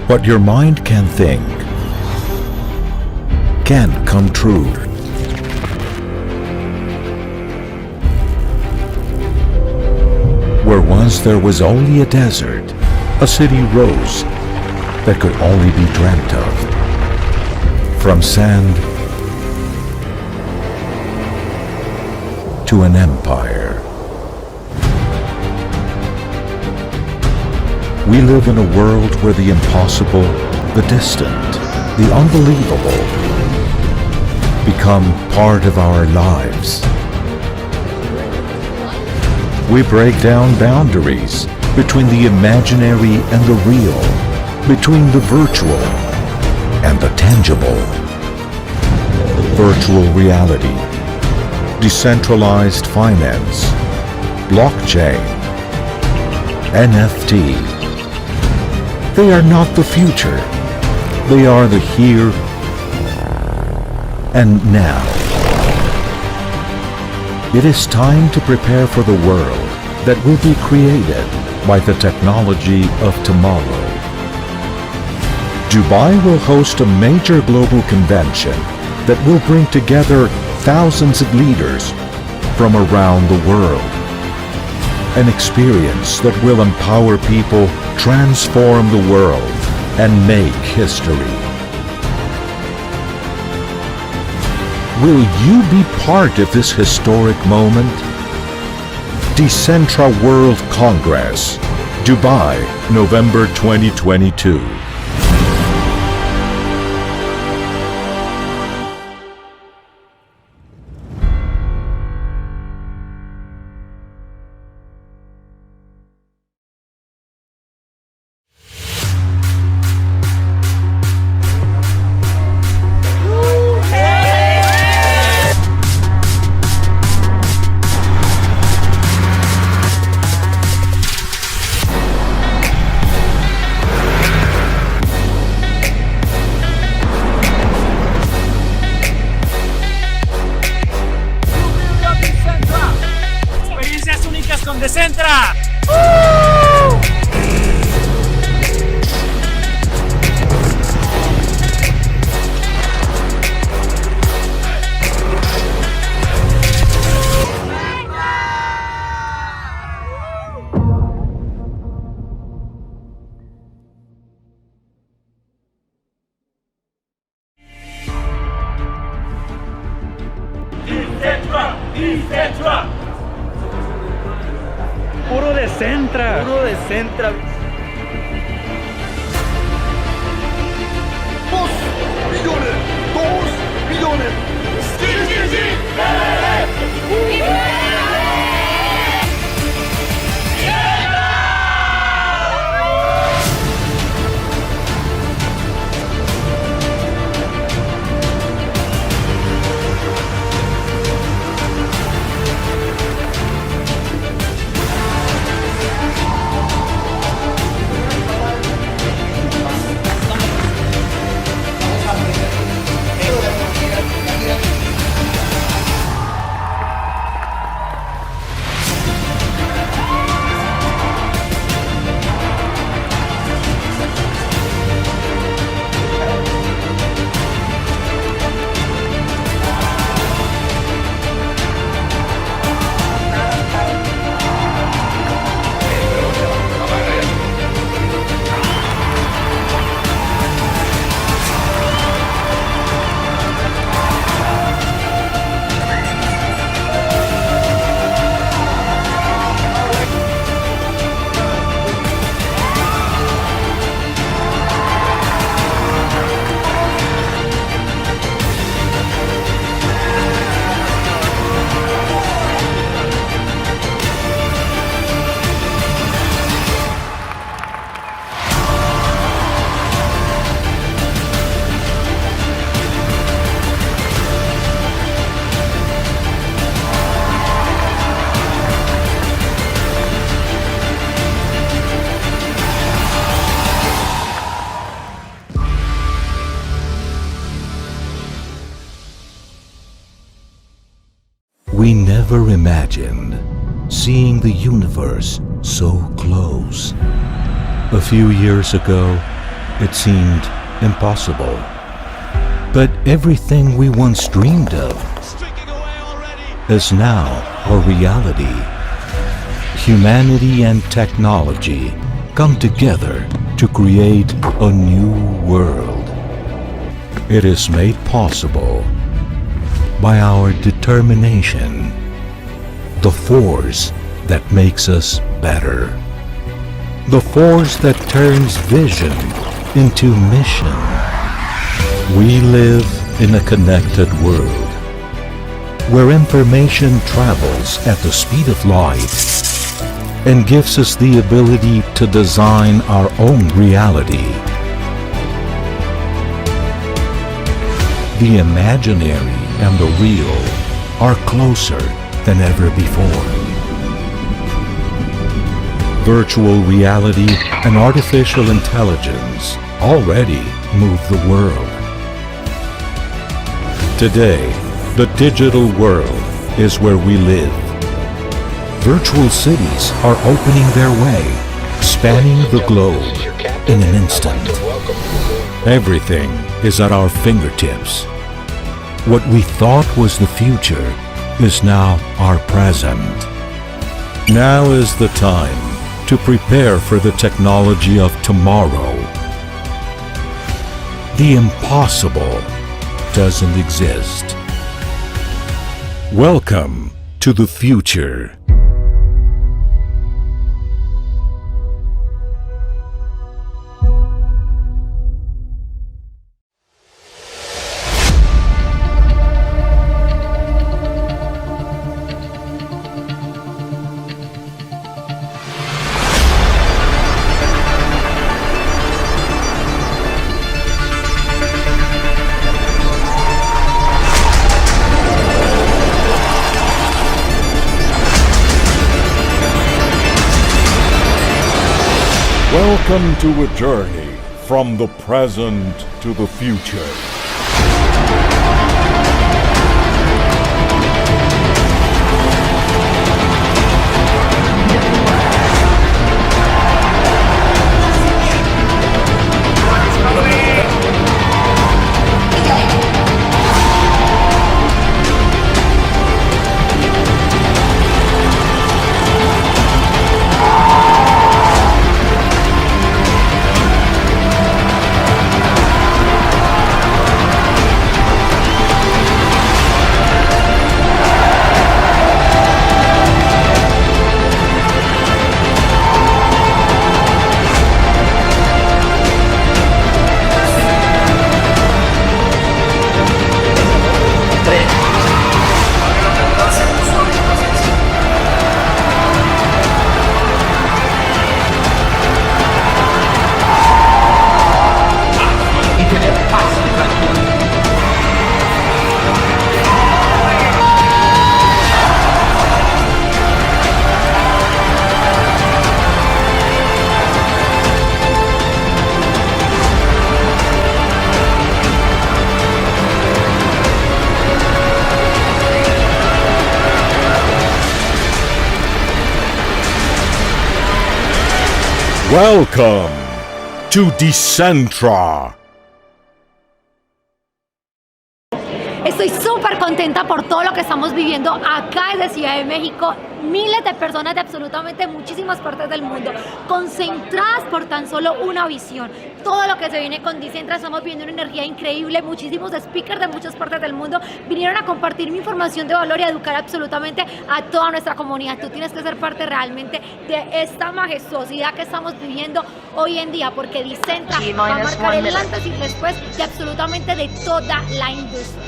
What your mind can think can come true. Where once there was only a desert, a city rose that could only be dreamt of. From sand to an empire. We live in a world where the impossible, the distant, the unbelievable become part of our lives. We break down boundaries between the imaginary and the real, between the virtual and the tangible. Virtual reality, decentralized finance, blockchain, NFT. They are not the future. They are the here and now. It is time to prepare for the world that will be created by the technology of tomorrow. Dubai will host a major global convention that will bring together thousands of leaders from around the world. An experience that will empower people, transform the world, and make history. Will you be part of this historic moment? DECENTRA World Congress, Dubai, November 2022. con DECENTRA. DECENTRA. Puro DECENTRA. Puro DECENTRA. 2 millones. 2 millones. We never imagined seeing the universe so close. A few years ago, it seemed impossible. But everything we once dreamed of is now a reality. Humanity and technology come together to create a new world. It is made possible by our determination, the force that makes us better, the force that turns vision into mission. We live in a connected world where information travels at the speed of light and gives us the ability to design our own reality. The imaginary and the real are closer than ever before. Virtual reality and artificial intelligence already move the world. Today, the digital world is where we live. Virtual cities are opening their way, spanning the globe in an instant. Everything is at our fingertips. What we thought was the future is now our present. Now is the time to prepare for the technology of tomorrow. The impossible doesn't exist. Welcome to the future. Welcome to a journey from the present to the future. Welcome to DECENTRA. Estoy súper contenta por todo lo que estamos viviendo acá desde Ciudad de México. Miles de personas de absolutamente muchísimas partes del mundo concentradas por tan solo una visión. Todo lo que se viene con DECENTRA, estamos viendo una energía increíble. Muchísimos speakers de muchas partes del mundo vinieron a compartir mi información de valor y a educar absolutamente a toda nuestra comunidad. Tú tienes que ser parte realmente de esta majestuosidad que estamos viviendo hoy en día, porque DECENTRA va a marcar el antes y después de absolutamente de toda la industria.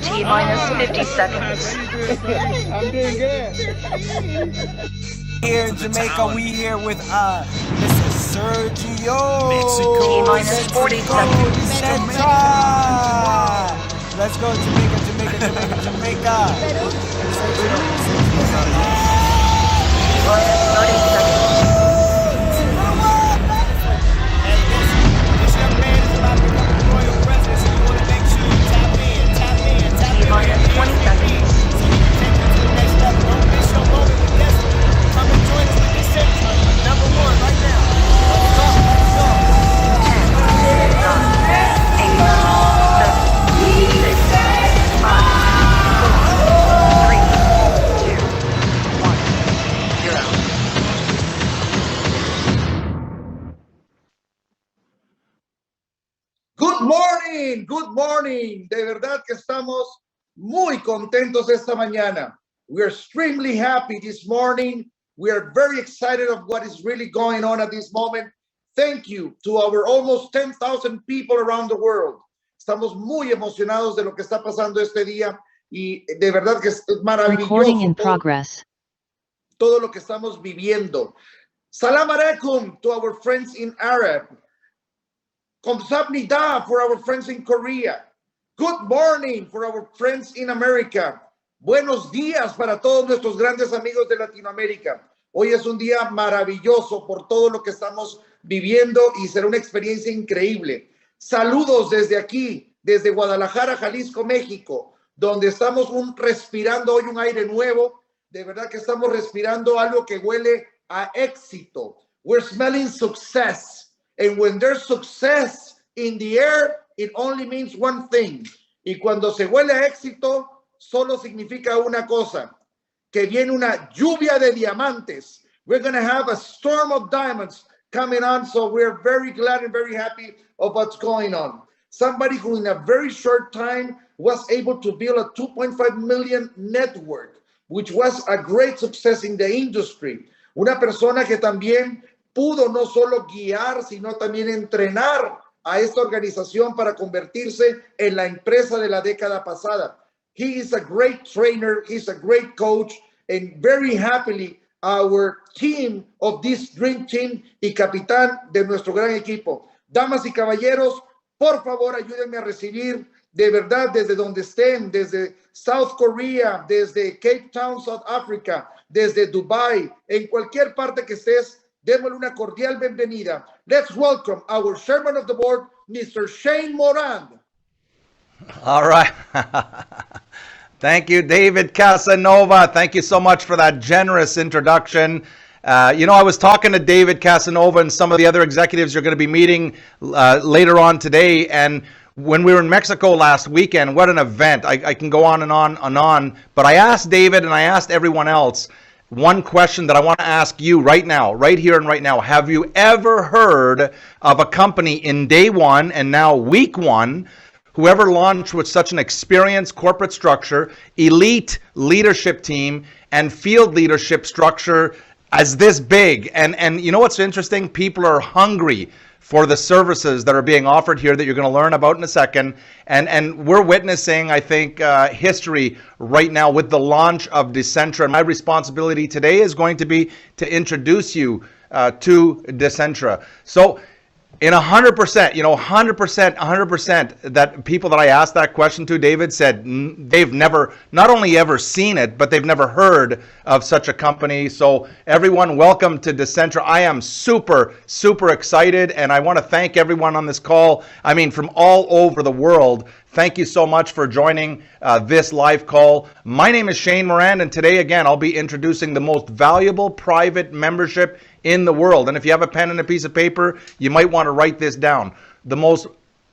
T-minus 50 seconds. I'm doing good. Here in Jamaica, we here with Mr. Sergio. Mexico. T-minus 40 seconds. DECENTRA. Let's go Jamaica. Minus 30 seconds. Minus 20 seconds. good morning. De verdad que estamos muy contentos esta mañana. We are extremely happy this morning. We are very excited of what is really going on at this moment. Thank you to our almost 10,000 people around the world. Estamos muy emocionados de lo que está pasando este día y de verdad que es maravilloso. Recording in progress. Todo lo que estamos viviendo. Salam alaikum to our friends in Arab. Kamsahamnida for our friends in Korea. Good morning for our friends in America. Buenos días para todos nuestros grandes amigos de Latinoamérica. Hoy es un día maravilloso por todo lo que estamos viviendo y será una experiencia increíble. Saludos desde aquí, desde Guadalajara, Jalisco, México, donde estamos respirando hoy un aire nuevo. De verdad que estamos respirando algo que huele a éxito. We're smelling success. And when there's success in the air, it only means one thing. Y cuando se huele a éxito, solo significa una cosa, que viene una lluvia de diamantes. We're going to have a storm of diamonds coming on, so we're very glad and very happy of what's going on. Somebody who in a very short time was able to build a 2.5 million network, which was a great success in the industry. Una persona que también pudo no solo guiar, sino también entrenar a esta organización para convertirse en la empresa de la década pasada. He is a great trainer, he's a great coach, and very happily our team of this dream team y capitán de nuestro gran equipo. Damas y caballeros, por favor ayúdenme a recibir de verdad desde donde estén, desde South Korea, desde Cape Town, South Africa, desde Dubai, en cualquier parte que estés, démosle una cordial bienvenida. Let's welcome our chairman of the board, Mr. Shane Morand. All right. Thank you, David Casanova. Thank you so much for that generous introduction. I was talking to David Casanova and some of the other executives you're going to be meeting later on today. And when we were in Mexico last weekend, what an event. I can go on and on and on. But I asked David and I asked everyone else one question that I want to ask you right now, right here and right now. Have you ever heard of a company in day one and now week one, whoever launched with such an experienced corporate structure, elite leadership team, and field leadership structure as this big? And you know what's interesting? People are hungry for the services that are being offered here that you're going to learn about in a second. And we're witnessing, I think, history right now with the launch of DECENTRA. My responsibility today is going to be to introduce you to DECENTRA. So in 100%, 100% that people that I asked that question to, David said they've never, not only ever seen it, but they've never heard of such a company. So everyone, welcome to DECENTRA. I am super, super excited, and I want to thank everyone on this call. I mean, from all over the world. Thank you so much for joining this live call. My name is Shane Morand, and today, again, I'll be introducing the most valuable private membership in the world. And if you have a pen and a piece of paper, you might want to write this down. The most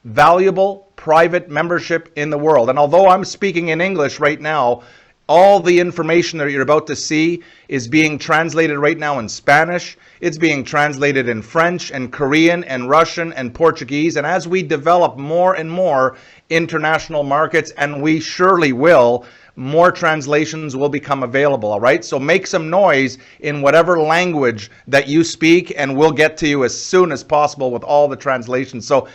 valuable private membership in the world. And although I'm speaking in English right now, all the information that you're about to see is being translated right now in Spanish. It's being translated in French and Korean and Russian and Portuguese. And as we develop more and more international markets, and we surely will, more translations will become available, all right? So make some noise in whatever language that you speak, and we'll get to you as soon as possible with all the translations. So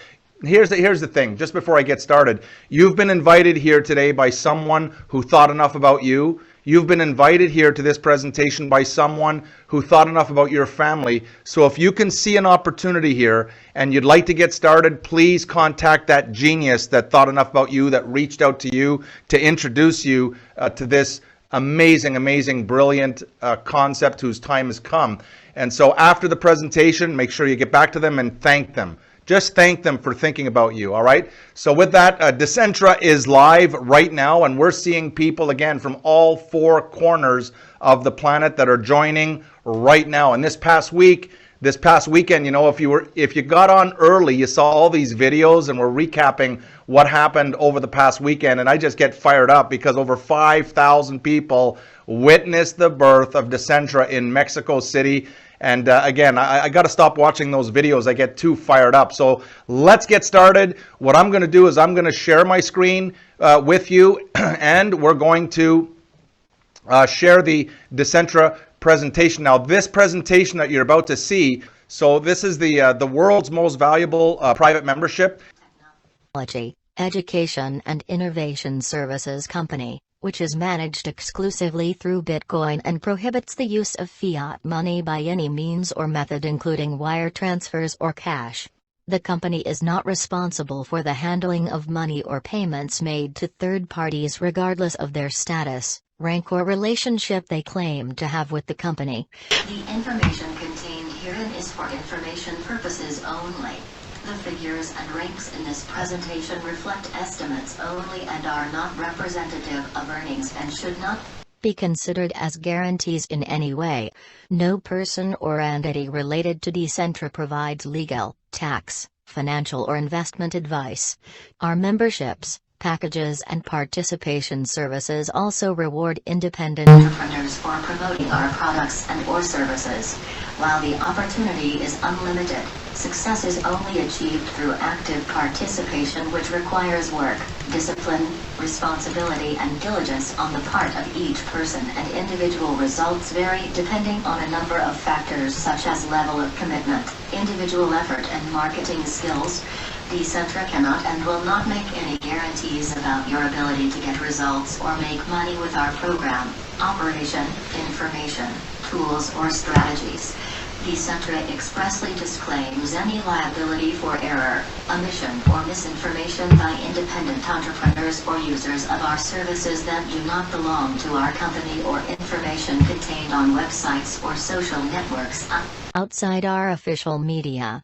here's the thing, just before I get started. You've been invited here today by someone who thought enough about you. You've been invited here to this presentation by someone who thought enough about your family. So if you can see an opportunity here and you'd like to get started, please contact that genius that thought enough about you, that reached out to you to introduce you to this amazing, amazing, brilliant concept whose time has come. And so after the presentation, make sure you get back to them and thank them. Just thank them for thinking about you, all right? So with that, DECENTRA is live right now, and we're seeing people, again, from all four corners of the planet that are joining right now. And this past weekend, if you got on early, you saw all these videos, and we're recapping what happened over the past weekend, and I just get fired up because over 5,000 people witnessed the birth of DECENTRA in Mexico City. And again, I got to stop watching those videos. I get too fired up. So let's get started. What I'm going to do is I'm going to share my screen with you, and we're going to share the DECENTRA presentation. Now, this presentation that you're about to see, so this is the world's most valuable private membership. Technology, education and innovation services company, which is managed exclusively through Bitcoin and prohibits the use of fiat money by any means or method, including wire transfers or cash. The company is not responsible for the handling of money or payments made to third parties regardless of their status, rank or relationship they claim to have with the company. The information contained herein is for information purposes only. The figures and ranks in this presentation reflect estimates only and are not representative of earnings and should not be considered as guarantees in any way. No person or entity related to DECENTRA provides legal, tax, financial or investment advice. Our memberships, packages and participation services also reward independent entrepreneurs for promoting our products and or services. While the opportunity is unlimited, success is only achieved through active participation, which requires work, discipline, responsibility and diligence on the part of each person, and individual results vary depending on a number of factors such as level of commitment, individual effort and marketing skills. DECENTRA cannot and will not make any guarantees about your ability to get results or make money with our program, operation, information, tools or strategies. DECENTRA expressly disclaims any liability for error, omission or misinformation by independent entrepreneurs or users of our services that do not belong to our company, or information contained on websites or social networks outside our official media.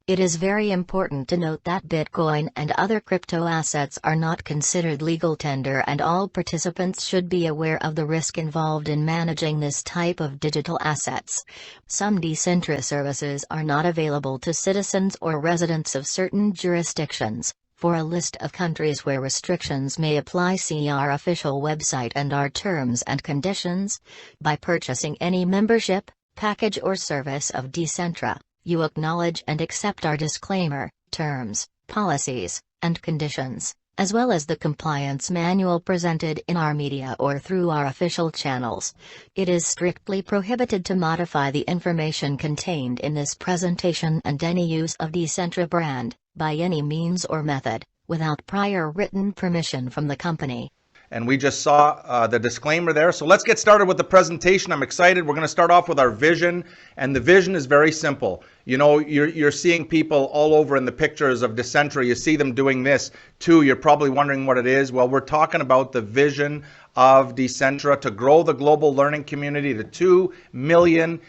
It is very important to note that Bitcoin and other crypto assets are not considered legal tender, and all participants should be aware of the risk involved in managing this type of digital assets. Some DECENTRA services are not available to citizens or residents of certain jurisdictions. For a list of countries where restrictions may apply, see our official website and our terms and conditions. By purchasing any membership, package or service of DECENTRA, you acknowledge and accept our disclaimer, terms, policies, and conditions, as well as the compliance manual presented in our media or through our official channels. It is strictly prohibited to modify the information contained in this presentation and any use of DECENTRA brand, by any means or method, without prior written permission from the company. And we just saw the disclaimer there. So let's get started with the presentation. I'm excited. We're going to start off with our vision. And the vision is very simple. You know, you're seeing people all over in the pictures of DECENTRA. You see them doing this too. You're probably wondering what it is. Well, we're talking about the vision of DECENTRA to grow the global learning community to 2 million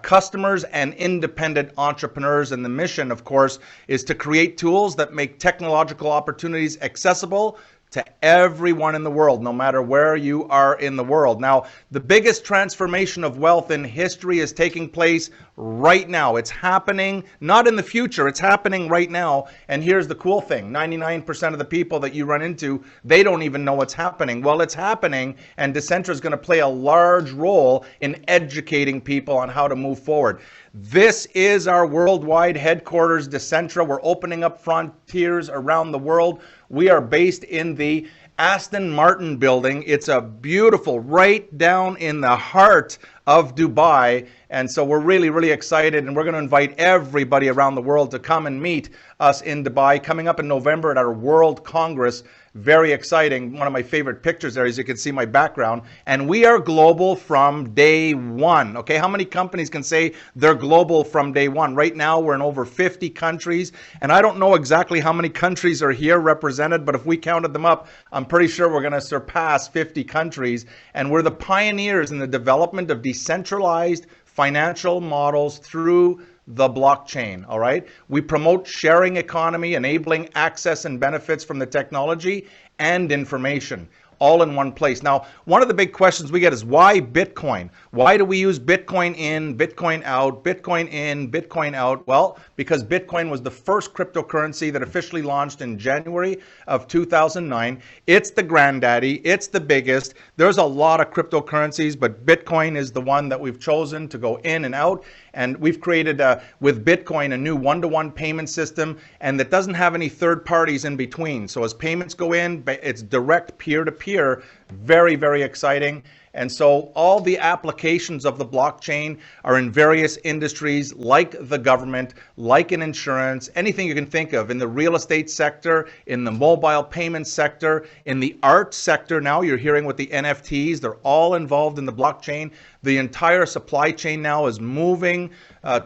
customers and independent entrepreneurs. And the mission, of course, is to create tools that make technological opportunities accessible to everyone in the world, no matter where you are in the world. Now, the biggest transformation of wealth in history is taking place right now. It's happening, not in the future, it's happening right now. And here's the cool thing, 99% of the people that you run into, they don't even know what's happening. Well, it's happening, and DECENTRA is going to play a large role in educating people on how to move forward. This is our worldwide headquarters, DECENTRA. We're opening up frontiers around the world. We are based in the Aston Martin building. It's a beautiful, right down in the heart of Dubai. And so we're really, really excited, and we're going to invite everybody around the world to come and meet us in Dubai coming up in November at our World Congress. Very exciting. One of my favorite pictures there, as you can see my background. And we are global from day one. Okay, how many companies can say they're global from day one? Right now, we're in over 50 countries. And I don't know exactly how many countries are here represented, but if we counted them up, I'm pretty sure we're going to surpass 50 countries. And we're the pioneers in the development of decentralized financial models through the blockchain, all right? We promote sharing economy, enabling access and benefits from the technology and information. all in one place. Now, one of the big questions we get is why Bitcoin? Why do we use Bitcoin in, Bitcoin out, Bitcoin in, Bitcoin out? Well, because Bitcoin was the first cryptocurrency that officially launched in January of 2009. It's the granddaddy, it's the biggest. There's a lot of cryptocurrencies, but Bitcoin is the one that we've chosen to go in and out. And we've created, with Bitcoin, a new one-to-one payment system, and that doesn't have any third parties in between. So as payments go in, it's direct peer-to-peer. Very, very exciting. And so all the applications of the blockchain are in various industries, like the government, like in insurance, anything you can think of, in the real estate sector, in the mobile payment sector, in the art sector. Now you're hearing with the NFTs, they're all involved in the blockchain. The entire supply chain now is moving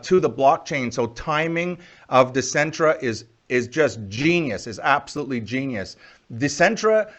to the blockchain. So timing of DECENTRA is just genius, is absolutely genius. DECENTRA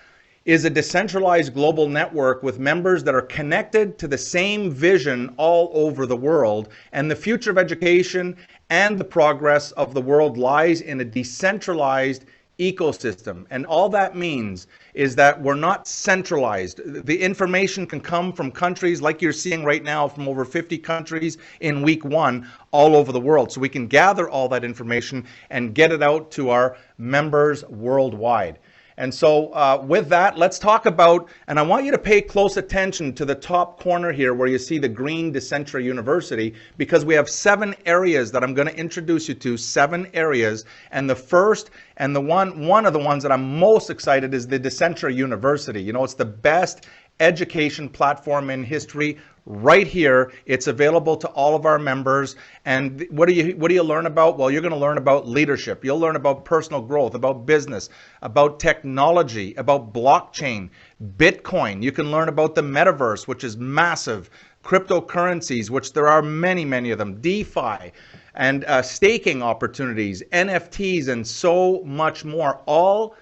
is a decentralized global network with members that are connected to the same vision all over the world. And the future of education and the progress of the world lies in a decentralized ecosystem. And all that means is that we're not centralized. The information can come from countries like you're seeing right now, from over 50 countries in week one all over the world. So we can gather all that information and get it out to our members worldwide. And so with that, let's talk about, and I want you to pay close attention to the top corner here where you see the green DECENTRA University, because we have 7 areas that I'm going to introduce you to, 7 areas. And the first, and the one of the ones that I'm most excited is the DECENTRA University. You know, it's the best education platform in history. Right here, it's available to all of our members. And what do you learn about? Well, you're going to learn about leadership. You'll learn about personal growth, about business, about technology, about blockchain, Bitcoin. You can learn about the metaverse, which is massive, cryptocurrencies, which there are many, many of them, DeFi, and staking opportunities, NFTs, and so much more, all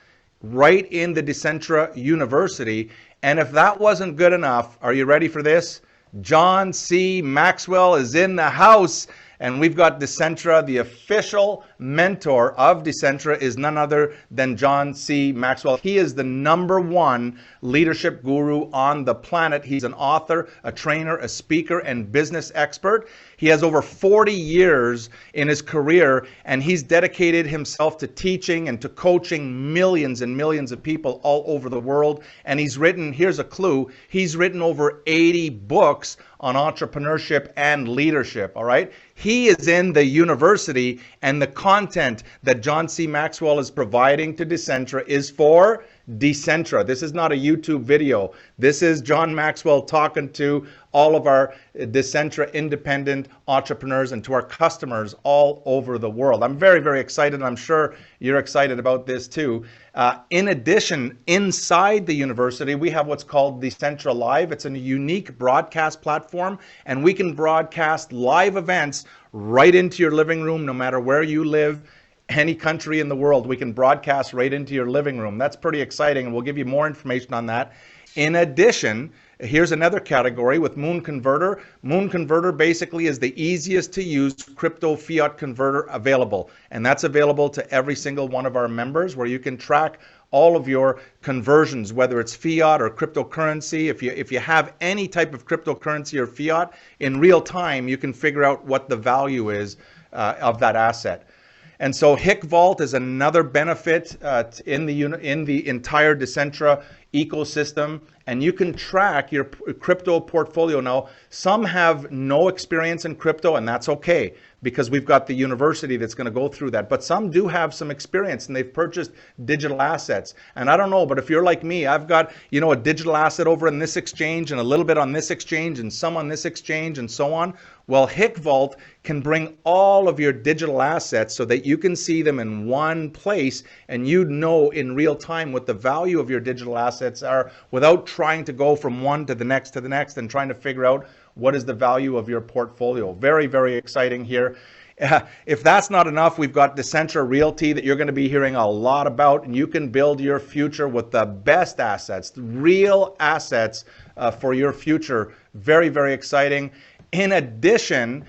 right in the DECENTRA University. And if that wasn't good enough, are you ready for this? John C. Maxwell is in the house, and we've got DECENTRA. The official mentor of DECENTRA is none other than John C. Maxwell. He is the #1 leadership guru on the planet. He's an author, a trainer, a speaker, and business expert. He has over 40 years in his career, and he's dedicated himself to teaching and to coaching millions and millions of people all over the world. And he's written, here's a clue, he's written over 80 books on entrepreneurship and leadership, all right? He is in the university, and the content that John C. Maxwell is providing to DECENTRA is for DECENTRA. This is not a YouTube video. This is John Maxwell talking to all of our DECENTRA independent entrepreneurs and to our customers all over the world. I'm very, very excited, and I'm sure you're excited about this too. In addition, inside the university, we have what's called DECENTRA Live. It's a unique broadcast platform, and we can broadcast live events right into your living room, no matter where you live. Any country in the world, we can broadcast right into your living room. That's pretty exciting, and we'll give you more information on that. In addition, here's another category with Moon Converter. Moon Converter basically is the easiest to use crypto fiat converter available, and that's available to every single one of our members, where you can track all of your conversions, whether it's fiat or cryptocurrency. If you have any type of cryptocurrency or fiat, in real time, you can figure out what the value is of that asset. And so HIC Vault is another benefit in the entire DECENTRA ecosystem, and you can track your crypto portfolio. Now, some have no experience in crypto, and that's okay, because we've got the university that's going to go through that. But some do have some experience, and they've purchased digital assets. And I don't know, but if you're like me, I've got, you know, a digital asset over in this exchange and a little bit on this exchange and some on this exchange and so on. Well, HIC Vault can bring all of your digital assets so that you can see them in one place, and you know in real time what the value of your digital assets are without trying to go from one to the next and trying to figure out what is the value of your portfolio. Very, very exciting here. If that's not enough, we've got DECENTRA Realty that you're going to be hearing a lot about, and you can build your future with the best assets, real assets for your future. Very, very exciting. In addition,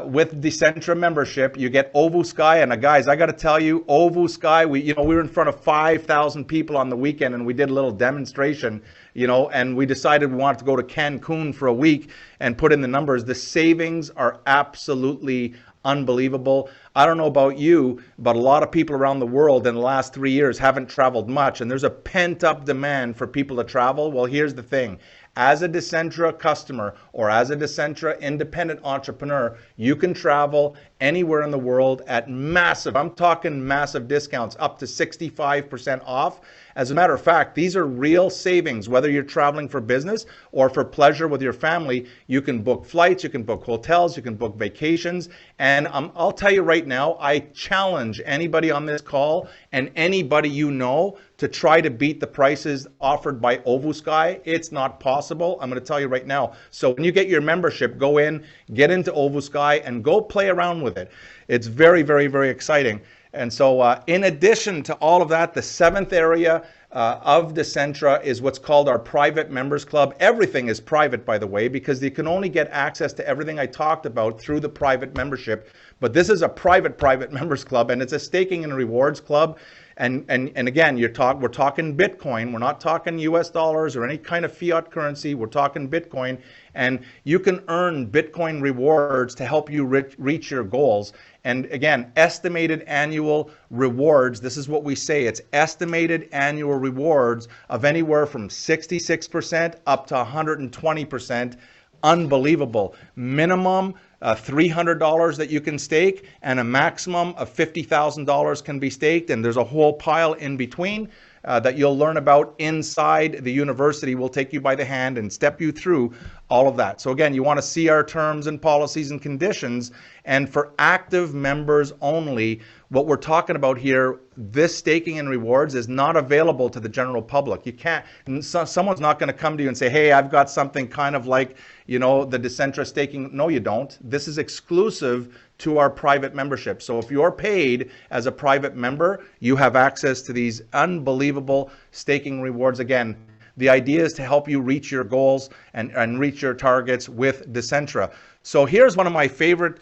with Decentra membership, you get Ovu Sky. And guys, I got to tell you, Ovu Sky, we were in front of 5,000 people on the weekend, and we did a little demonstration, and we decided we wanted to go to Cancun for a week and put in the numbers. The savings are absolutely unbelievable. I don't know about you, but a lot of people around the world in the last 3 years haven't traveled much, and there's a pent-up demand for people to travel. Well, here's the thing. As a Decentra customer or as a Decentra independent entrepreneur, you can travel anywhere in the world at massive, I'm talking massive discounts, up to 65% off. As a matter of fact, these are real savings. Whether you're traveling for business or for pleasure with your family, you can book flights, you can book hotels, you can book vacations. And I'll tell you right now, I challenge anybody on this call and anybody you know to try to beat the prices offered by Ovu Sky. It's not possible. I'm going to tell you right now. So when you get your membership, go in, get into Ovu Sky, and go play around with it. It's very, very, very exciting. And so in addition to all of that, the seventh area of Decentra is what's called our private members club. Everything is private, by the way, because you can only get access to everything I talked about through the private membership. But this is a private members club, and it's a staking and rewards club. And again, we're talking Bitcoin. We're not talking US dollars or any kind of fiat currency. We're talking Bitcoin. And you can earn Bitcoin rewards to help you reach your goals. And again, estimated annual rewards, this is what we say, it's estimated annual rewards of anywhere from 66% up to 120%. Unbelievable. Minimum $300 that you can stake, and a maximum of $50,000 can be staked, and there's a whole pile in between that you'll learn about inside the university. We'll take you by the hand and step you through all of that. So again, you want to see our terms and policies and conditions, and for active members only, what we're talking about here, this staking and rewards is not available to the general public. You can't, someone's not going to come to you and say, hey, I've got something kind of like, the Decentra staking. No, you don't. This is exclusive to our private membership. So if you're paid as a private member, you have access to these unbelievable staking rewards. Again, the idea is to help you reach your goals and reach your targets with Decentra. So here's one of my favorite,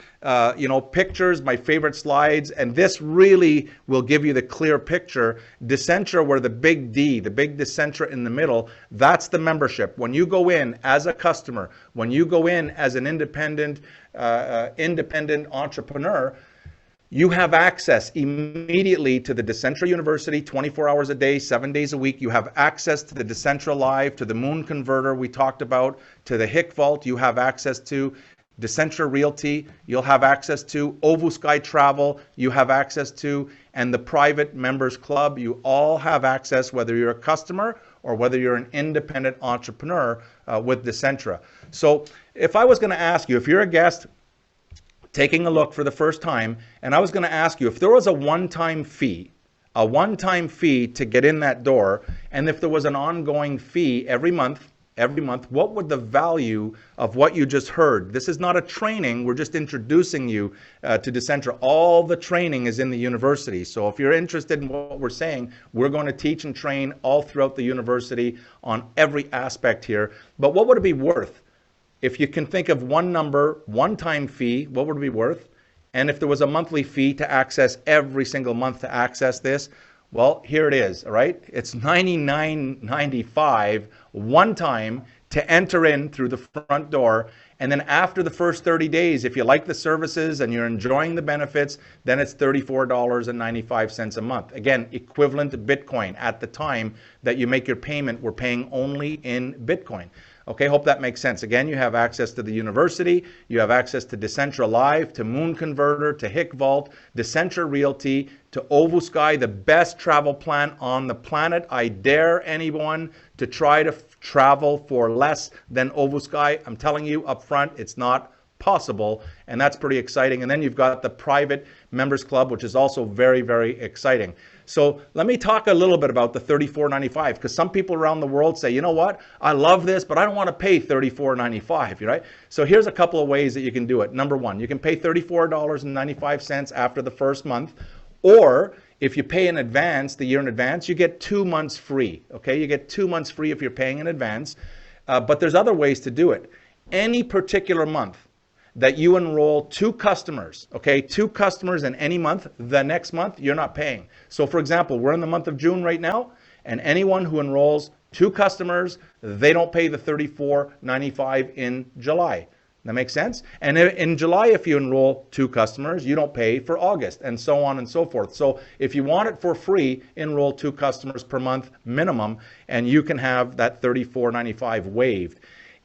pictures, my favorite slides, and this really will give you the clear picture. Decentra, where the big D, the big Decentra in the middle, that's the membership. When you go in as a customer, when you go in as an independent entrepreneur, you have access immediately to the Decentra University 24 hours a day, 7 days a week. You have access to the Decentra Live, to the Moon Converter we talked about, to the HIC Vault you have access to, Decentra Realty you'll have access to, Ovu Sky Travel you have access to, and the private members club you all have access, whether you're a customer or whether you're an independent entrepreneur with Decentra. So if I was going to ask you, if you're a guest taking a look for the first time, and I was going to ask you if there was a one-time fee to get in that door, and if there was an ongoing fee every month, what would the value of what you just heard? This is not a training. We're just introducing you to Decentra. All the training is in the university. So if you're interested in what we're saying, we're going to teach and train all throughout the university on every aspect here. But what would it be worth? If you can think of one number, one-time fee, what would it be worth? And if there was a monthly fee to access every single month to access this, well, here it is, all right? It's $99.95 one time to enter in through the front door. And then after the first 30 days, if you like the services and you're enjoying the benefits, then it's $34.95 a month. Again, equivalent to Bitcoin. At the time that you make your payment, we're paying only in Bitcoin. Okay, hope that makes sense. Again, you have access to the university, you have access to Decentra Live, to Moon Converter, to HIC Vault, Decentra Realty, to Ovu Sky, the best travel plan on the planet. I dare anyone to try to travel for less than Ovu Sky. I'm telling you up front, it's not possible, and that's pretty exciting. And then you've got the private members club, which is also very, very exciting. So let me talk a little bit about the $34.95, because some people around the world say, you know what, I love this, but I don't want to pay $34.95, right? So here's a couple of ways that you can do it. Number one, you can pay $34.95 after the first month, or if you pay in advance, the year in advance, you get 2 months free, okay? You get 2 months free if you're paying in advance, but there's other ways to do it. Any particular month, that you enroll 2 customers, okay? 2 customers in any month, the next month, you're not paying. So for example, we're in the month of June right now, and anyone who enrolls 2 customers, they don't pay the $34.95 in July. That makes sense? And in July, if you enroll 2 customers, you don't pay for August, and so on and so forth. So if you want it for free, enroll 2 customers per month minimum, and you can have that $34.95 waived.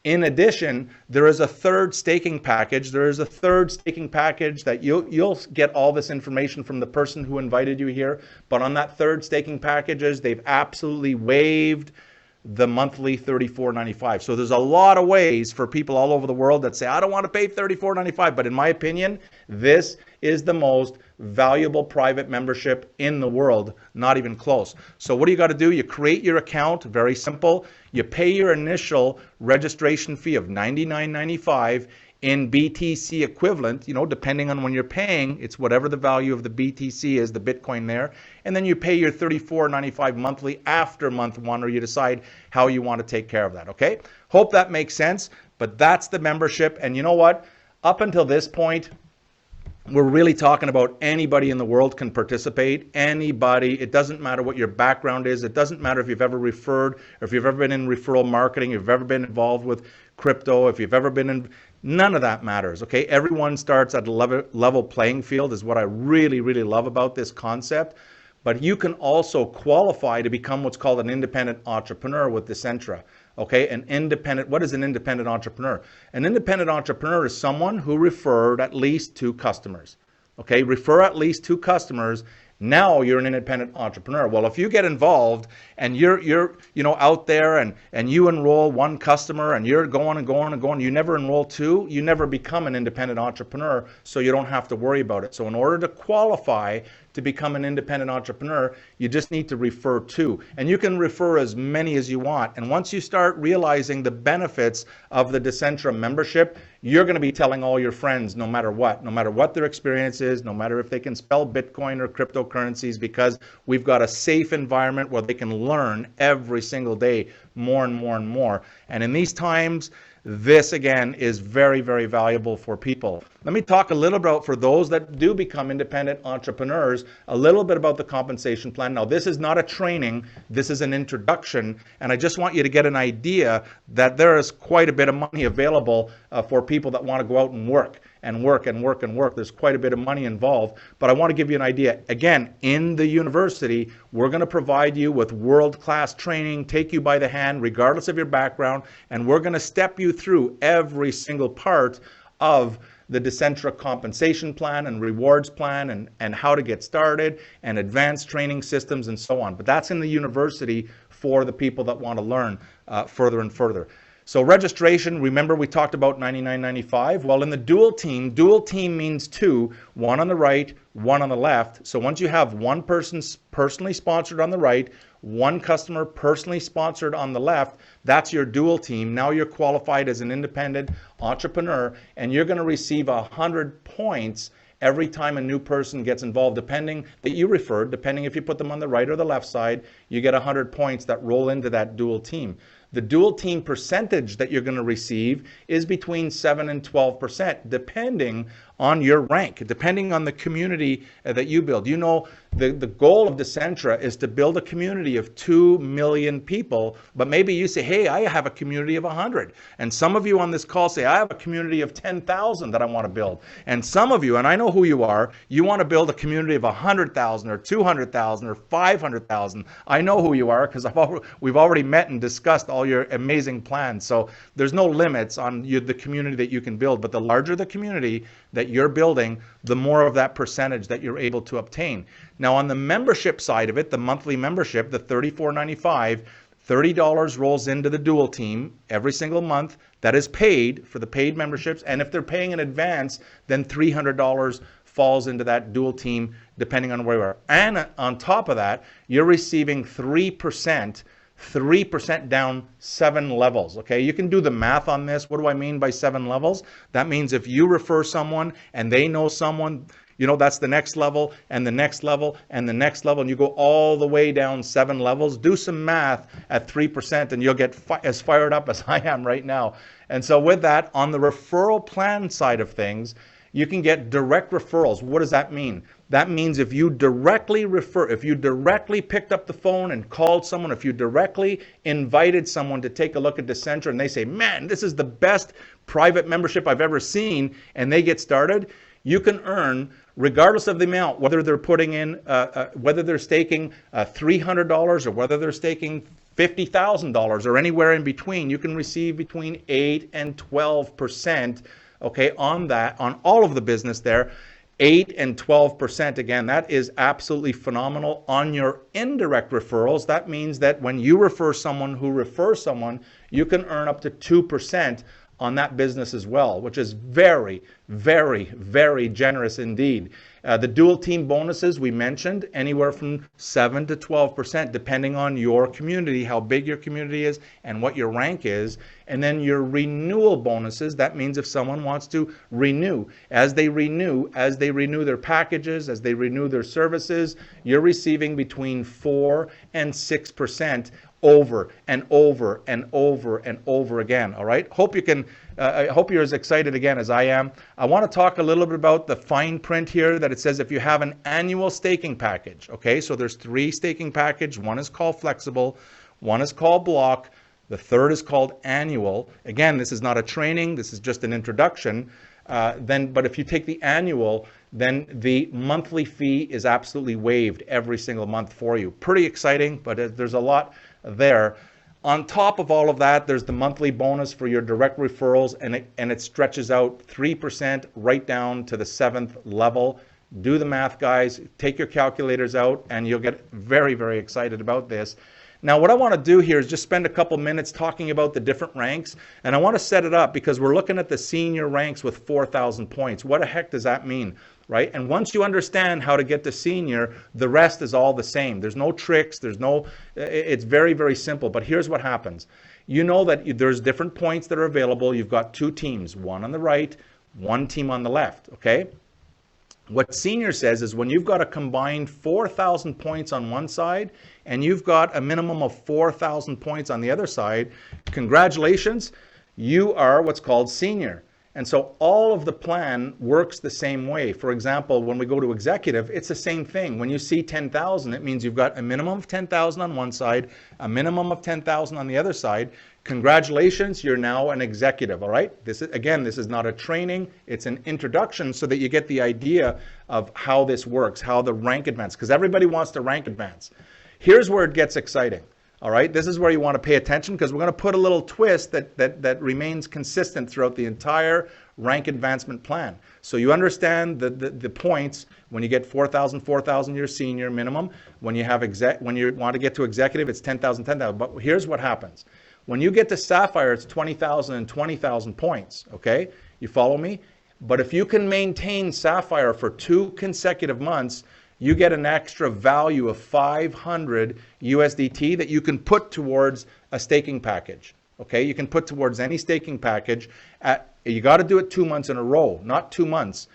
In addition, there is a third staking package. There is a third staking package that you'll get all this information from the person who invited you here. But on that third staking packages, they've absolutely waived the monthly $34.95. So there's a lot of ways for people all over the world that say, I don't want to pay $34.95. But in my opinion, this is the most valuable private membership in the world, not even close. So what do you got to do? You create your account, very simple. You pay your initial registration fee of $99.95 in BTC equivalent, you know, depending on when you're paying, it's whatever the value of the BTC is, the Bitcoin there. And then you pay your $34.95 monthly after month 1, or you decide how you want to take care of that, okay? Hope that makes sense, but that's the membership. And you know what? Up until this point, we're really talking about anybody in the world can participate. Anybody. It doesn't matter what your background is. It doesn't matter if you've ever referred, or if you've ever been in referral marketing, if you've ever been involved with crypto, if you've ever been in, none of that matters, okay? Everyone starts at a level playing field is what I really, really love about this concept. But you can also qualify to become what's called an independent entrepreneur with DECENTRA. Okay, what is an independent entrepreneur? An independent entrepreneur is someone who referred at least 2 customers. Okay, refer at least 2 customers. Now you're an independent entrepreneur. Well, if you get involved and you're you know, out there and you enroll 1 customer and you're going and going and going, you never enroll 2, you never become an independent entrepreneur, so you don't have to worry about it. So in order to qualify to become an independent entrepreneur, you just need to refer 2. And you can refer as many as you want. And once you start realizing the benefits of the DECENTRA membership, you're going to be telling all your friends no matter what their experience is, no matter if they can spell Bitcoin or cryptocurrencies, because we've got a safe environment where they can learn every single day more and more and more. And in these times, this again is very, very valuable for people. Let me talk a little about, for those that do become independent entrepreneurs, a little bit about the compensation plan. Now, this is not a training, this is an introduction, and I just want you to get an idea that there is quite a bit of money available for people that want to go out and work and work and work and work. There's quite a bit of money involved, but I want to give you an idea. Again, in the university, we're going to provide you with world-class training, take you by the hand, regardless of your background, and we're going to step you through every single part of the DECENTRA compensation plan and rewards plan and how to get started and advanced training systems and so on. But that's in the university for the people that want to learn further and further. So registration, remember we talked about $99.95. Well, in the dual team means 2, 1 on the right, 1 on the left. So once you have 1 person personally sponsored on the right, 1 customer personally sponsored on the left, that's your dual team. Now you're qualified as an independent entrepreneur, and you're going to receive 100 points every time a new person gets involved, depending that you referred, depending if you put them on the right or the left side, you get 100 points that roll into that dual team. The dual team percentage that you're going to receive is between 7 and 12%, depending on your rank, depending on the community that you build. You know, the goal of DECENTRA is to build a community of 2 million people, but maybe you say, hey, I have a community of 100. And some of you on this call say, I have a community of 10,000 that I want to build. And some of you, and I know who you are, you want to build a community of 100,000 or 200,000 or 500,000. I know who you are because we've already met and discussed all your amazing plans. So there's no limits on the community that you can build, but the larger the community that you're building, the more of that percentage that you're able to obtain. Now on the membership side of it, the monthly membership, the $34.95, $30 rolls into the dual team every single month. That is paid for the paid memberships. And if they're paying in advance, then $300 falls into that dual team, depending on where you are. And on top of that, you're receiving 3% down 7 levels. Okay, you can do the math on this. What do I mean by 7 levels? That means if you refer someone and they know someone, You know, that's the next level and the next level and the next level, and you go all the way down 7 levels. Do some math at 3% and you'll get as fired up as I am right now. And so with that, on the referral plan side of things, you can get direct referrals. What does that mean? That means if you directly refer, if you directly picked up the phone and called someone, if you directly invited someone to take a look at Decentra and they say, man, this is the best private membership I've ever seen, and they get started, you can earn, regardless of the amount, whether they're putting in, whether they're staking $300 or whether they're staking $50,000 or anywhere in between, you can receive between 8 and 12%, okay, on that, on all of the business there. 8 and 12%. Again, that is absolutely phenomenal. On your indirect referrals, that means that when you refer someone who refers someone, you can earn up to 2% on that business as well, which is very, very, very generous indeed. The dual team bonuses we mentioned, anywhere from 7 to 12%, depending on your community, how big your community is and what your rank is. And then your renewal bonuses, that means if someone wants to renew, as they renew their packages, as they renew their services, you're receiving between 4 and 6% over and over and over and over again. All right. Hope you can. I hope you're as excited again as I am. I want to talk a little bit about the fine print here that it says if you have an annual staking package. Okay, so there's 3 staking packages. One is called flexible, one is called block, the third is called annual. Again, this is not a training. This is just an introduction. But if you take the annual, then the monthly fee is absolutely waived every single month for you. Pretty exciting, but there's a lot there. On top of all of that, there's the monthly bonus for your direct referrals, and it stretches out 3% right down to the 7th level. Do the math, guys. Take your calculators out, and you'll get very, very excited about this. Now, what I want to do here is just spend a couple minutes talking about the different ranks, and I want to set it up because we're looking at the senior ranks with 4,000 points. What the heck does that mean, right? And once you understand how to get to senior, the rest is all the same. There's no tricks. It's very, very simple. But here's what happens. You know that there's different points that are available. You've got 2 teams, one on the right, one team on the left, okay? What senior says is when you've got a combined 4,000 points on one side and you've got a minimum of 4,000 points on the other side, congratulations, you are what's called senior. And so all of the plan works the same way. For example, when we go to executive, it's the same thing. When you see 10,000, it means you've got a minimum of 10,000 on one side, a minimum of 10,000 on the other side. Congratulations, you're now an executive, all right? This is not a training, it's an introduction so that you get the idea of how this works, how the rank advance, because everybody wants to rank advance. Here's where it gets exciting. All right, this is where you want to pay attention because we're going to put a little twist that remains consistent throughout the entire rank advancement plan. So you understand the points. When you get 4,000, you're senior minimum. When you want to get to executive, it's 10,000, 10,000. But here's what happens. When you get to Sapphire, it's 20,000 and 20,000 points. Okay, you follow me? But if you can maintain Sapphire for 2 consecutive months, you get an extra value of 500 USDT that you can put towards a staking package. Okay, you can put towards any staking package. You got to do it 2 months in a row, not 2 months.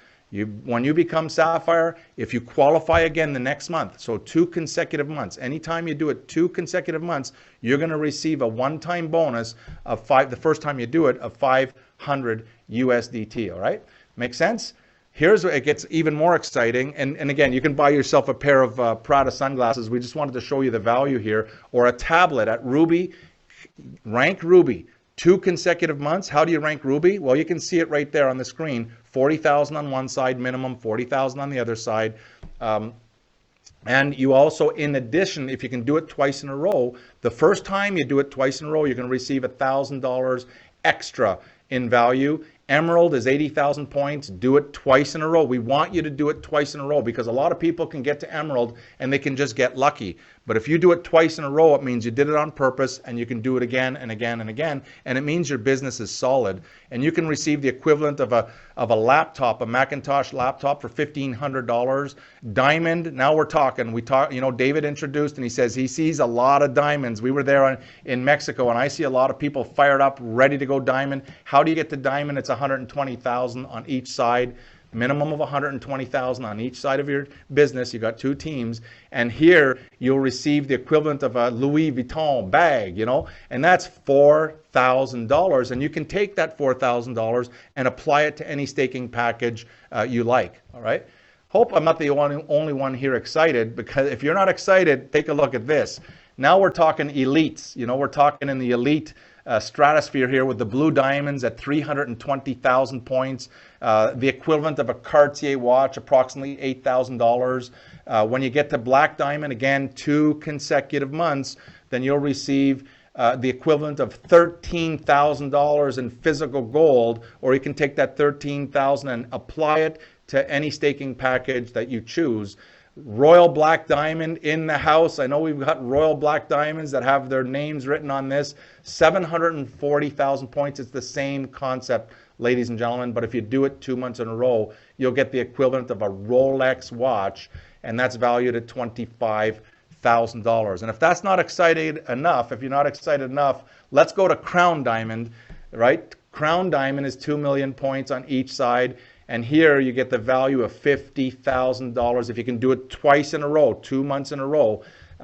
When you become Sapphire, if you qualify again the next month, so 2 consecutive months, anytime you do it 2 consecutive months, you're going to receive a one-time bonus of the first time you do it, of 500 USDT. All right, make sense? Here's where it gets even more exciting. And again, you can buy yourself a pair of Prada sunglasses. We just wanted to show you the value here. Or a tablet at Ruby. Rank Ruby. 2 consecutive months. How do you rank Ruby? Well, you can see it right there on the screen. 40,000 on one side, minimum 40,000 on the other side. And you also, in addition, if you can do it twice in a row, the first time you do it twice in a row, you're going to receive $1,000 extra in value. Emerald is 80,000 points. Do it twice in a row. We want you to do it twice in a row because a lot of people can get to Emerald and they can just get lucky. But if you do it twice in a row, it means you did it on purpose and you can do it again and again and again. And it means your business is solid. And you can receive the equivalent of a laptop, a Macintosh laptop for $1,500. Diamond, now we're talking. David introduced and he says he sees a lot of diamonds. We were there in Mexico and I see a lot of people fired up, ready to go diamond. How do you get to diamond? It's 120,000 on each side. minimum of 120,000 on each side of your business. You got 2 teams, and here you'll receive the equivalent of a Louis Vuitton bag, you know, and that's $4,000, and you can take that $4,000 and apply it to any staking package you like. All right. Hope I'm not the only one here excited, because if you're not excited, take a look at this. Now we're talking elites. You know, we're talking in the elite stratosphere here with the blue diamonds at 320,000 points, the equivalent of a Cartier watch, approximately $8,000. When you get to black diamond, again, 2 consecutive months, then you'll receive the equivalent of $13,000 in physical gold, or you can take that $13,000 and apply it to any staking package that you choose. Royal Black Diamond in the house. I know we've got Royal Black Diamonds that have their names written on this. 740,000 points. It's the same concept, ladies and gentlemen, but if you do it 2 months in a row, you'll get the equivalent of a Rolex watch, and that's valued at $25,000. And if that's not exciting enough, if you're not excited enough, let's go to Crown Diamond, right? Crown Diamond is 2 million points on each side. And here you get the value of $50,000. If you can do it twice in a row, 2 months in a row,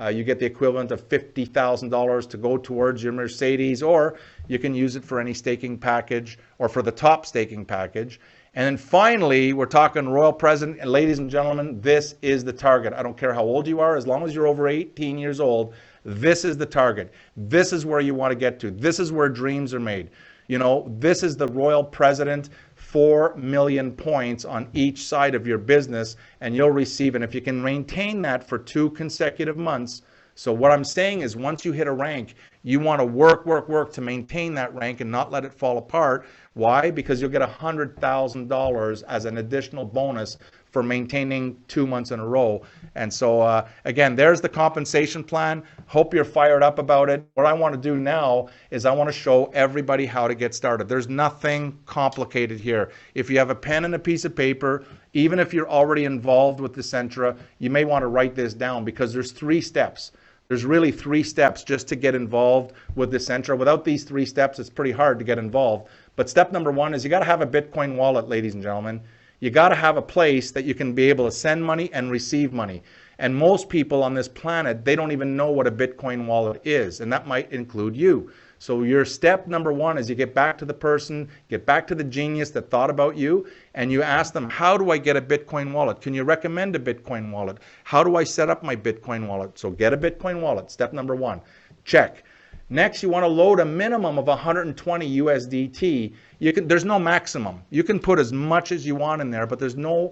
you get the equivalent of $50,000 to go towards your Mercedes, or you can use it for any staking package or for the top staking package. And then finally, we're talking Royal President. And ladies and gentlemen, this is the target. I don't care how old you are, as long as you're over 18 years old, this is the target. This is where you want to get to. This is where dreams are made. You know, this is the Royal President. 4 million points on each side of your business, and you'll receive, and if you can maintain that for 2 consecutive months. So what I'm saying is, once you hit a rank, you want to work to maintain that rank and not let it fall apart. Why? Because you'll get $100,000 as an additional bonus for maintaining 2 months in a row. And so again, there's the compensation plan. Hope you're fired up about it. What I want to do now is I want to show everybody how to get started. There's nothing complicated here. If you have a pen and a piece of paper, even if you're already involved with DECENTRA, you may want to write this down, because there's 3 steps. There's really 3 steps just to get involved with DECENTRA. Without these 3 steps, it's pretty hard to get involved. But step number 1 is you got to have a Bitcoin wallet, ladies and gentlemen. You got to have a place that you can be able to send money and receive money. And most people on this planet, they don't even know what a Bitcoin wallet is, and that might include you. So your step number 1 is you get back to the person, get back to the genius that thought about you, and you ask them, how do I get a Bitcoin wallet? Can you recommend a Bitcoin wallet? How do I set up my Bitcoin wallet? So get a Bitcoin wallet, step number 1. Check. Next, you want to load a minimum of 120 USDT. There's no maximum. You can put as much as you want in there, but there's no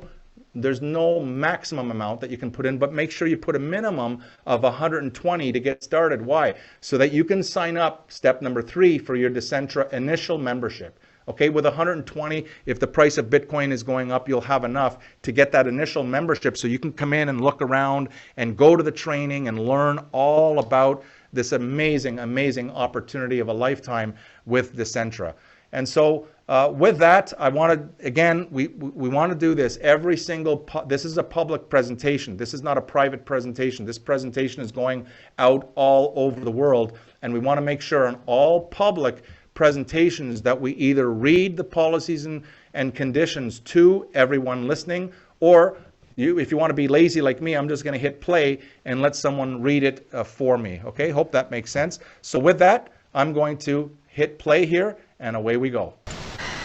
maximum amount that you can put in, but make sure you put a minimum of 120 to get started. Why? So that you can sign up, step number 3, for your DECENTRA initial membership. Okay, with 120, if the price of Bitcoin is going up, you'll have enough to get that initial membership, so you can come in and look around and go to the training and learn all about this amazing, amazing opportunity of a lifetime with DECENTRA. And so with that, I wanted, again, we want to do this every single, this is a public presentation. This is not a private presentation. This presentation is going out all over the world, and we want to make sure on all public presentations that we either read the policies and conditions to everyone listening, or if you want to be lazy like me, I'm just going to hit play and let someone read it for me. Okay, hope that makes sense. So with that, I'm going to hit play here, and away we go.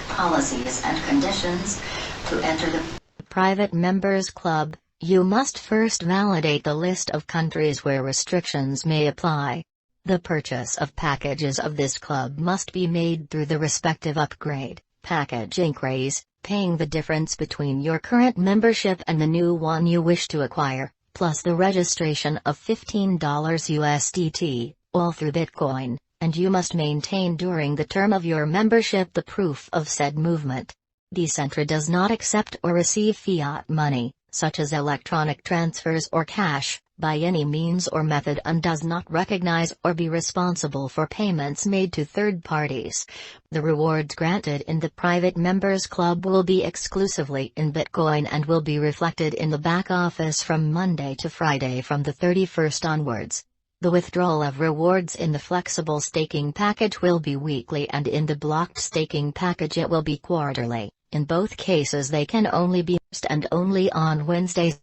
Policies and conditions. To enter the Private Members Club, you must first validate the list of countries where restrictions may apply. The purchase of packages of this club must be made through the respective upgrade, package increase, paying the difference between your current membership and the new one you wish to acquire, plus the registration of $15 USDT, all through Bitcoin, and you must maintain during the term of your membership the proof of said movement. DECENTRA does not accept or receive fiat money, such as electronic transfers or cash, by any means or method, and does not recognize or be responsible for payments made to third parties. The rewards granted in the Private Members Club will be exclusively in Bitcoin and will be reflected in the back office from Monday to Friday from the 31st onwards. The withdrawal of rewards in the flexible staking package will be weekly, and in the blocked staking package it will be quarterly. In both cases they can only be used and only on Wednesdays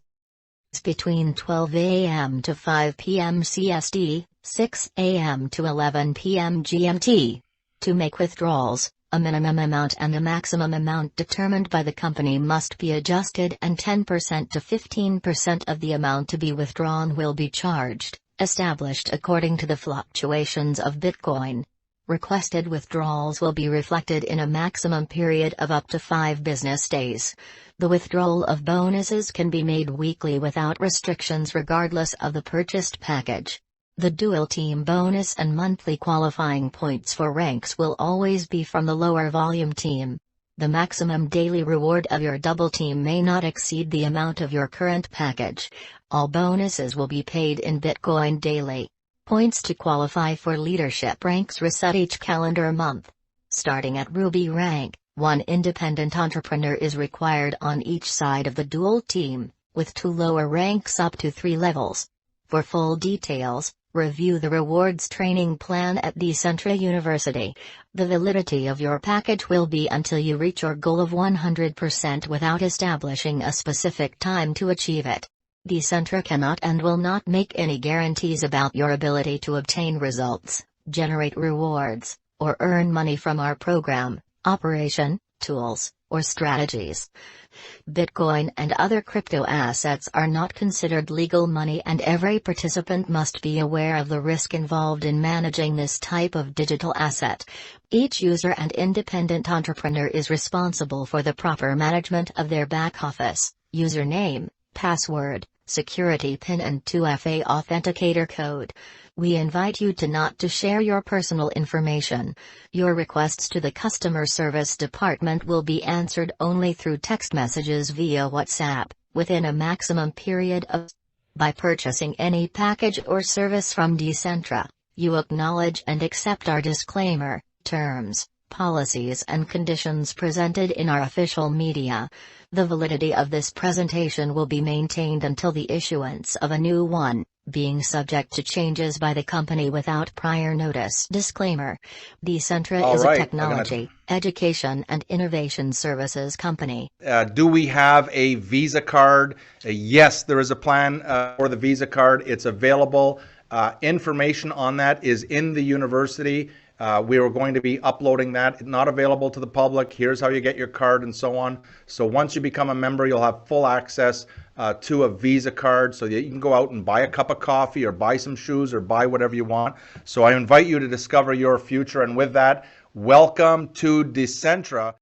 between 12 a.m. to 5 p.m. CST, 6 a.m. to 11 p.m. GMT. To make withdrawals, a minimum amount and a maximum amount determined by the company must be adjusted, and 10% to 15% of the amount to be withdrawn will be charged, established according to the fluctuations of Bitcoin. Requested withdrawals will be reflected in a maximum period of up to 5 business days. The withdrawal of bonuses can be made weekly without restrictions regardless of the purchased package. The dual team bonus and monthly qualifying points for ranks will always be from the lower volume team. The maximum daily reward of your double team may not exceed the amount of your current package. All bonuses will be paid in Bitcoin daily. Points to qualify for leadership ranks reset each calendar month. Starting at Ruby rank, 1 independent entrepreneur is required on each side of the dual team, with 2 lower ranks up to 3 levels. For full details, review the rewards training plan at DECENTRA University. The validity of your package will be until you reach your goal of 100% without establishing a specific time to achieve it. DECENTRA cannot and will not make any guarantees about your ability to obtain results, generate rewards, or earn money from our program, operation, tools, or strategies. Bitcoin and other crypto assets are not considered legal money, and every participant must be aware of the risk involved in managing this type of digital asset. Each user and independent entrepreneur is responsible for the proper management of their back office, username, password, security PIN and 2FA authenticator code. We invite you not to share your personal information. Your requests to the customer service department will be answered only through text messages via WhatsApp, within a maximum period of. By purchasing any package or service from DECENTRA, you acknowledge and accept our disclaimer, terms, policies and conditions presented in our official media. The validity of this presentation will be maintained until the issuance of a new one, being subject to changes by the company without prior notice. Disclaimer: DECENTRA is a technology, education and innovation services company. Do we have a Visa card? Yes, there is a plan for the Visa card. It's available. Information on that is in the university. We are going to be uploading that. Not available to the public. Here's how you get your card and so on. So once you become a member, you'll have full access to a Visa card, so that you can go out and buy a cup of coffee or buy some shoes or buy whatever you want. So I invite you to discover your future. And with that, welcome to DECENTRA.